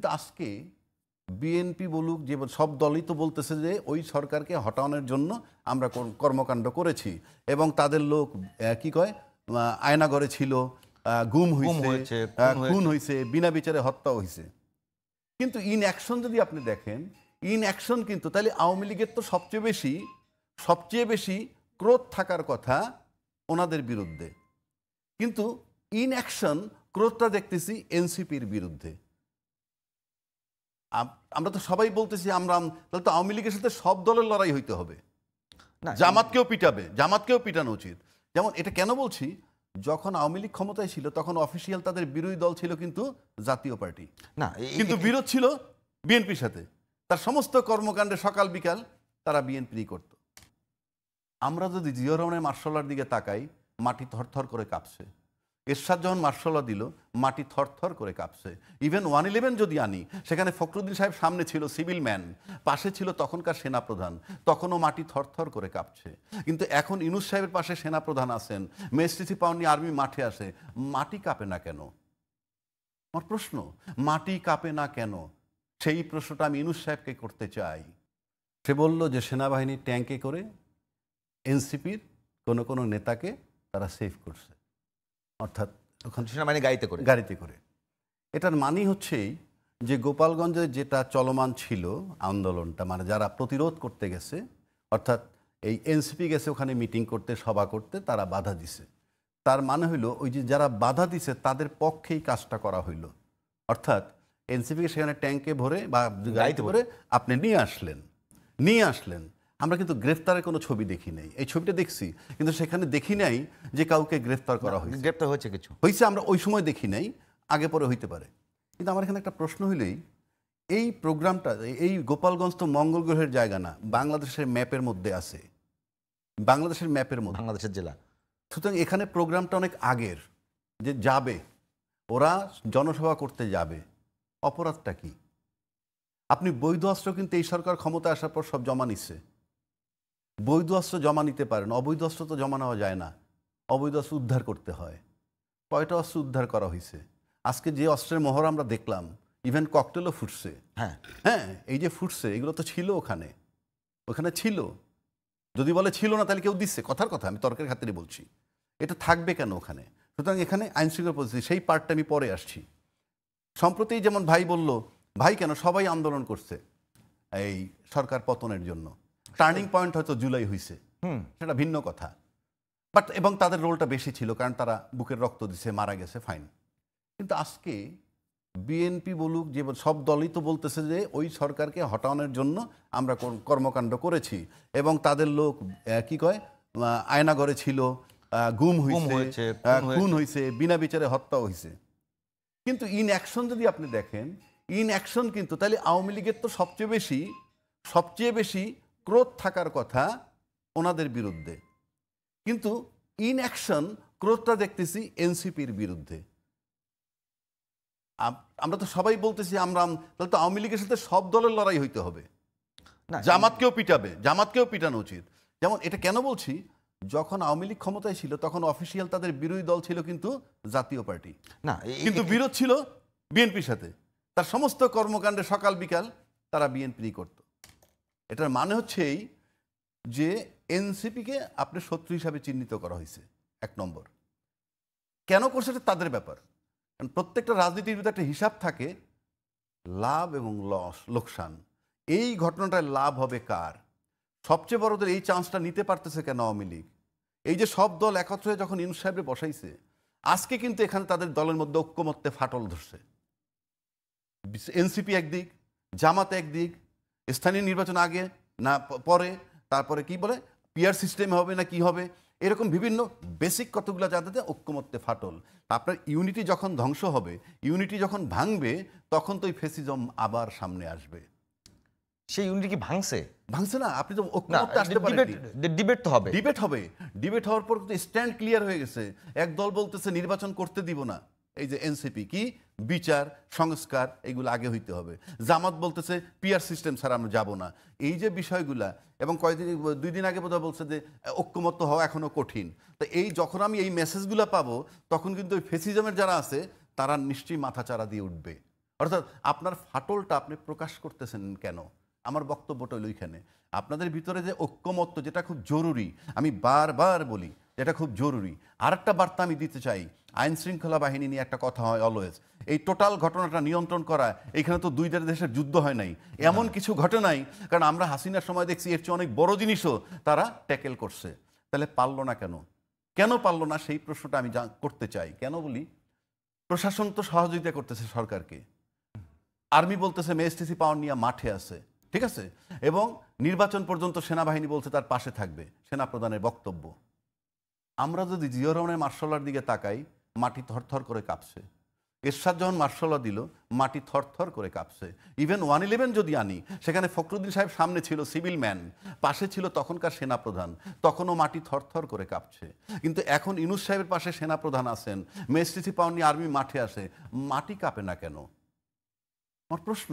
কিন্তু আজকে বিএনপি বলুক যে সব দলই তো বলতেছে যে ওই সরকারকে হটানোর জন্য আমরা কর্মকাণ্ড করেছি এবং তাদের লোক কি কয় আয়নাঘরে ছিল, গুম হয়েছে, খুন হয়েছে, বিনা বিচারে হত্যা হয়েছে। কিন্তু ইন অ্যাকশন যদি আপনি দেখেন, ইন অ্যাকশন কিন্তু তাহলে আওয়ামী লীগের তো সবচেয়ে বেশি ক্রোধ থাকার কথা ওনাদের বিরুদ্ধে, কিন্তু ইন অ্যাকশন ক্রোধটা দেখতেছি এনসিপির বিরুদ্ধে। আমরা তো সবাই বলতেছি তাহলে তো আওয়ামী লীগের সাথে সব দলের লড়াই হইতে হবে, জামাতকেও পিটানো উচিত। যেমন এটা কেন বলছি, যখন আওয়ামী লীগ ক্ষমতায় ছিল তখন অফিসিয়াল তাদের বিরোধী দল ছিল কিন্তু জাতীয় পার্টি, না কিন্তু বিরোধ ছিল বিএনপির সাথে। তার সমস্ত কর্মকাণ্ডে সকাল বিকাল তারা বিএনপি করত। আমরা যদি জিয়া রহমানের মার্শাল্লার দিকে তাকাই, মাটি থরথর করে কাঁপছে। এরশাদ যখন মার্শাল্লাহ দিল, মাটি থরথর করে কাঁপছে। ইভেন 111 যদি আনি, সেখানে ফখরুদ্দিন সাহেব সামনে ছিল সিভিল ম্যান, পাশে ছিল তখনকার সেনাপ্রধান, তখনও মাটি থরথর করে কাঁপছে। কিন্তু এখন ইউনূস সাহেবের পাশে সেনাপ্রধান আছেন, মেসটিসি পাওনি আর্মি মাঠে আসে, মাটি কাঁপে না কেন? আমার প্রশ্ন, মাটি কাঁপে না কেন? সেই প্রশ্নটা আমি ইউনূস সাহেবকে করতে চাই। সে বলল যে সেনাবাহিনী ট্যাঙ্কে করে এনসিপির কোনো নেতাকে তারা সেভ করছে, অর্থাৎ ওখানে সেনাবাহিনী গাড়িতে করে। এটার মানে হচ্ছেই যে গোপালগঞ্জে যেটা চলমান ছিল আন্দোলনটা, মানে যারা প্রতিরোধ করতে গেছে, অর্থাৎ এই এনসিপি গেছে ওখানে মিটিং করতে, সভা করতে, তারা বাধা দিছে। তার মানে হইল ওই যে যারা বাধা দিছে তাদের পক্ষেই কাজটা করা হইল। অর্থাৎ এনসিপিকে সেখানে ট্যাঙ্কে ভরে বা গাড়িতে ভরে আপনি নিয়ে আসলেন। আমরা কিন্তু গ্রেফতারের কোনো ছবি দেখি নাই। এই ছবিটা দেখছি, কিন্তু সেখানে দেখি নাই যে কাউকে গ্রেফতার করা হয়েছে। গ্রেফতার হয়েছে আমরা ওই সময় দেখি নাই, আগে পরে হইতে পারে। কিন্তু আমার এখানে একটা প্রশ্ন হইলেই, এই প্রোগ্রামটা, এই গোপালগঞ্জ তো মঙ্গল গ্রহের জায়গা না, বাংলাদেশের ম্যাপের মধ্যে আছে, বাংলাদেশের জেলা। সুতরাং এখানে প্রোগ্রামটা অনেক আগের, যে যাবে ওরা জনসভা করতে যাবে, অপরাধটা কি? আপনি বৈধ অস্ত্র কিন্তু এই সরকার ক্ষমতা আসার পর সব জমা নিচ্ছে। বৈধ অস্ত্র জমা নিতে পারেন, অবৈধ অস্ত্র তো জমা নেওয়া যায় না। অবৈধ অস্ত্র উদ্ধার করতে হয়। কয়টা অস্ত্র উদ্ধার করা হয়েছে? আজকে যে অস্ত্রের মহড়া আমরা দেখলাম, ইভেন ককটেলও ফুটছে। হ্যাঁ, এই যে ফুটছে, এগুলো তো ছিল ওখানে ছিল। যদি বলে ছিল না, তাহলে কেউ দিচ্ছে, কথার কথা, আমি তর্কের খাতিরে বলছি। এটা থাকবে কেন ওখানে? সুতরাং এখানে আইনশৃঙ্খলা পরিস্থিতি, সেই পার্টটা আমি পরে আসছি। সম্প্রতি যেমন ভাই বলল, ভাই কেন সবাই আন্দোলন করছে এই সরকার পতনের জন্য, টার্নিং পয়েন্ট হয়তো জুলাই হয়েছে, সেটা ভিন্ন কথা, বাট এবং তাদের রোলটা বেশি ছিল, কারণ তারা বুকের রক্ত দিছে, মারা গেছে, ফাইন। কিন্তু আজকে বিএনপি বলুক যে সব দলই তো বলতেছে যে ওই সরকারকে হটানোর জন্য আমরা কর্মকাণ্ড করেছি এবং তাদের লোক কি কয় আয়নাঘরে ছিল, গুম হয়েছে, খুন হয়েছে, বিনা বিচারে হত্যা হয়েছে। কিন্তু ইন অ্যাকশন যদি আপনি দেখেন, ইন অ্যাকশন কিন্তু তাহলে আওয়ামী লীগের তো সবচেয়ে বেশি ক্রোধ থাকার কথা ওনাদের বিরুদ্ধে, কিন্তু ইন অ্যাকশন ক্রোধটা দেখতেছি এনসিপির বিরুদ্ধে। আমরা তো সবাই বলতেছি তাহলে তো আওয়ামী লীগের সাথে সব দলের লড়াই হইতে হবে, জামাতকেও পিটানো উচিত। যেমন এটা কেন বলছি, যখন আওয়ামী লীগ ক্ষমতায় ছিল তখন অফিসিয়াল তাদের বিরোধী দল ছিল কিন্তু জাতীয় পার্টি, না কিন্তু বিরোধ ছিল বিএনপির সাথে। তার সমস্ত কর্মকাণ্ডে সকাল বিকাল তারা বিএনপি করত। এটার মানে হচ্ছে এই যে এনসিপিকে আপনার শত্রু হিসাবে চিহ্নিত করা হয়েছে। এক নম্বর, কেন করছে এটা তাদের ব্যাপার। প্রত্যেকটা রাজনীতির ভিতরে একটা হিসাব থাকে, লাভ এবং লোকসান। এই ঘটনাটায় লাভ হবে কার? সবচেয়ে বড়দের এই চান্সটা নিতে পারতেছে কেন আওয়ামী লীগ? এই যে সব দল একত্র হয়ে যখন ইউনূস সাহেবকে বসাইছে, আজকে কিন্তু এখানে তাদের দলের মধ্যে ঐক্যমত্যে ফাটল ধরছে। এনসিপি একদিক, জামাত একদিক, স্থানীয় নির্বাচন আগে না পরে, তারপরে কি বলে পিআর সিস্টেম হবে না কি হবে, এরকম বিভিন্ন বেসিক কতগুলো যাতে ঐক্যমত্যে ফাটল। আপনার ইউনিটি যখন ধ্বংস হবে, ইউনিটি যখন ভাঙবে, তখন তো ওই ফেসিজম আবার সামনে আসবে। সেই ইউনিটি কি ভাঙছে না? আপনি তো ঐক্যমত্যে আসতে পারেন, ডিবেট হবে। ডিবেট হওয়ার পর তো স্ট্যান্ড ক্লিয়ার হয়ে গেছে। এক দল বলতেছে নির্বাচন করতে দিব না, এই যে এনসিপি, কি বিচার সংস্কার এগুলো আগে হইতে হবে। জামাত বলতেছে পিআর সিস্টেম ছাড়া আমরা যাব না। এই যে বিষয়গুলা, এবং কয়েকদিন 2 দিন আগে বোধহয় বলছে যে ঐক্যমত্য হওয়া এখনো কঠিন। তো এই যখন আমি এই মেসেজগুলো পাবো, তখন কিন্তু ওই ফেসিজমের যারা আছে তারা নিশ্চয়ই মাথা চারা দিয়ে উঠবে। অর্থাৎ আপনার ফাটলটা আপনি প্রকাশ করতেছেন কেন? আমার বক্তব্যটা হলো ওইখানে আপনাদের ভিতরে যে ঐক্যমত্য, যেটা খুব জরুরি, আমি বারবার বলি যেটা খুব জরুরি। আরেকটা বার্তা আমি দিতে চাই, আইন শৃঙ্খলা বাহিনী নিয়ে একটা কথা হয় অলওয়েজ, এই টোটাল ঘটনাটা নিয়ন্ত্রণ করা। এখানে তো দুই দেশের যুদ্ধ হয় নাই, এমন কিছু ঘটে নাই, কারণ আমরা হাসিনার সময় দেখছি এর চেয়ে অনেক বড় জিনিসও তারা ট্যাকেল করছে। তাহলে পারলো না কেন? কেন পারলো না সেই প্রশ্নটা আমি করতে চাই। কেন বলি, প্রশাসন তো সহযোগিতা করতেছে সরকারকে, আর্মি বলতেছে মেএসটিসি পাওয়ার নিয়ে মাঠে আছে, ঠিক আছে, এবং নির্বাচন পর্যন্ত সেনাবাহিনী বলছে তার পাশে থাকবে, সেনাপ্রধানের বক্তব্য। আমরা যদি জিয়া রহমানের মার্শাল্লার দিকে তাকাই, মাটি থরথর করে কাঁপছে। এরশাদ যখন মার্শাল্লা দিল, মাটি থরথর করে কাঁপছে। ইভেন 111 যদি আনি, সেখানে ফখরুদ্দিন সাহেব সামনে ছিল সিভিল ম্যান, পাশে ছিল তখনকার সেনাপ্রধান, তখনও মাটি থরথর করে কাঁপছে। কিন্তু এখন ইউনূস সাহেবের পাশে সেনাপ্রধান আছেন, মেএসটিসি পাওয়ার নিয়ে আর্মি মাঠে আসে, মাটি কাঁপে না কেন? আমার প্রশ্ন,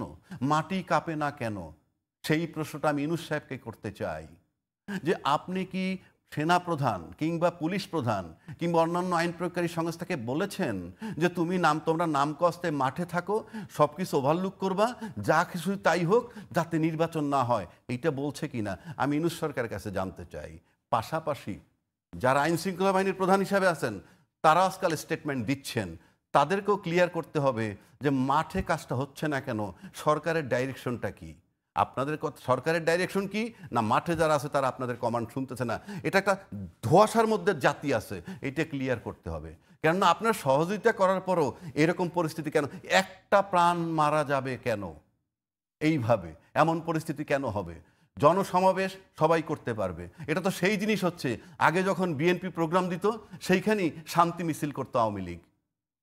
মাটি কাঁপে না কেন? সেই প্রশ্নটা আমি ইউনূস সাহেবকে করতে চাই, যে আপনি কি সেনাপ্রধান কিংবা পুলিশ প্রধান কিংবা অন্যান্য আইন প্রয়োগকারী সংস্থাকে বলেছেন যে তোমরা নাম কস্তে মাঠে থাকো, সব কিছু ওভারলুক করবা, যা কিছু তাই হোক, যাতে নির্বাচন না হয়? এইটা বলছে কিনা আমি ইউনূস সরকারের কাছে জানতে চাই। পাশাপাশি যারা আইন শৃঙ্খলা বাহিনীর প্রধান হিসাবে আছেন, তারা আজকাল স্টেটমেন্ট দিচ্ছেন, তাদেরকেও ক্লিয়ার করতে হবে যে মাঠে কাজটা হচ্ছে না কেন, সরকারের ডাইরেকশনটা কি? আপনাদের সরকারের ডাইরেকশন কি, না মাঠে যারা আছে তারা আপনাদের কমান্ড শুনতেছে না? এটা একটা ধোঁয়াশার মধ্যে জাতি আছে, এটা ক্লিয়ার করতে হবে। কেননা আপনার সহযোগিতা করার পরও এরকম পরিস্থিতি কেন? একটা প্রাণ মারা যাবে কেন এইভাবে? এমন পরিস্থিতি কেন হবে? জনসমাবেশ সবাই করতে পারবে, এটা তো সেই জিনিস হচ্ছে, আগে যখন বিএনপি প্রোগ্রাম দিত সেইখানেই শান্তি মিছিল করতো আওয়ামী লীগ।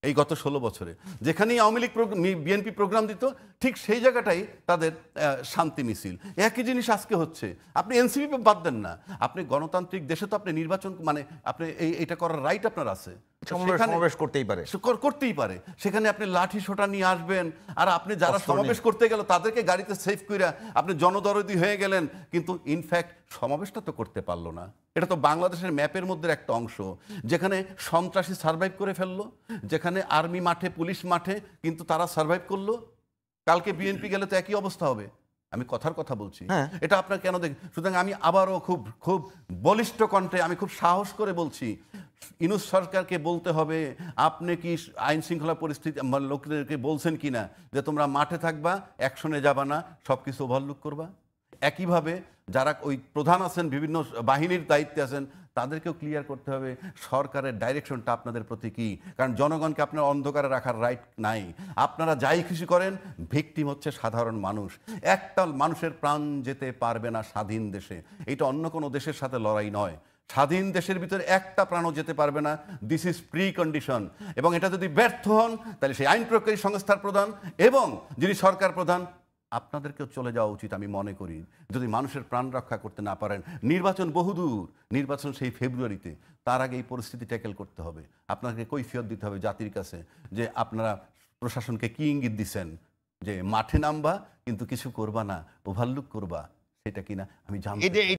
এই গত 16 বছরে যেখানেই আওয়ামী লীগ বিএনপি প্রোগ্রাম দিত, ঠিক সেই জায়গাটাই তাদের শান্তি মিছিল। একই জিনিস আজকে হচ্ছে। আপনি এনসিপি বাদ দেন না, আপনি গণতান্ত্রিক দেশে তো আপনি নির্বাচন, মানে আপনি এটা করার রাইট আপনার আছে, সমাবেশ করতেই পারে, করতেই পারে। সেখানে আপনি লাঠি সোটা নিয়ে আসবেন, আর আপনি যারা সমাবেশ করতে গেল তাদেরকে গাড়িতে সেফ কইরা আপনি জনদরদি হয়ে গেলেন, কিন্তু ইনফ্যাক্ট সমাবেশটা তো করতে পারলো না। এটা তো বাংলাদেশের ম্যাপের মধ্যে একটা অংশ, যেখানে সন্ত্রাসী সার্ভাইভ করে ফেললো, যেখানে আর্মি মাঠে, পুলিশ মাঠে, কিন্তু তারা সার্ভাইভ করলো। কালকে বিএনপি গেলে তো একই অবস্থা হবে। আমি কথার কথা বলছি, এটা আপনার কেন দেখ। সুতরাং আমি আবারও খুব খুব বলিষ্ঠ কণ্ঠে, আমি খুব সাহস করে বলছি, ইউনূস সরকারকে বলতে হবে, আপনি কি আইন শৃঙ্খলা পরিস্থিতি লোকদেরকে বলছেন কিনা যে তোমরা মাঠে থাকবা, অ্যাকশনে যাবা না, সব কিছু ওভারলুক করবা? একইভাবে যারা ওই প্রধান আছেন, বিভিন্ন বাহিনীর দায়িত্বে আছেন, তাদেরকেও ক্লিয়ার করতে হবে সরকারের ডাইরেকশনটা আপনাদের প্রতি কী। কারণ জনগণকে আপনার অন্ধকারে রাখার রাইট নাই। আপনারা যাই খুশি করেন, ভিকটিম হচ্ছে সাধারণ মানুষ। একটা মানুষের প্রাণ যেতে পারবে না স্বাধীন দেশে, এটা অন্য কোনো দেশের সাথে লড়াই নয়। স্বাধীন দেশের ভিতরে একটা প্রাণও যেতে পারবে না, দিস ইজ প্রি কন্ডিশন। এবং এটা যদি ব্যর্থ হন, তাহলে সেই আইন প্রয়োগকারী সংস্থার প্রধান এবং যিনি সরকার প্রধান, আপনাদেরকেও চলে যাওয়া উচিত আমি মনে করি। যদি মানুষের প্রাণ রক্ষা করতে না পারেন, নির্বাচন বহুদূর, নির্বাচন সেই ফেব্রুয়ারিতে, তার আগে এই পরিস্থিতি ট্যাকেল করতে হবে। আপনাকে কৈফিয়ত দিতে হবে জাতির কাছে যে আপনারা প্রশাসনকে কি ইঙ্গিত দিচ্ছেন, যে মাঠে নামবা কিন্তু কিছু করবা না, ওভারলুক করবা, সেটা কিনা আমি জানতে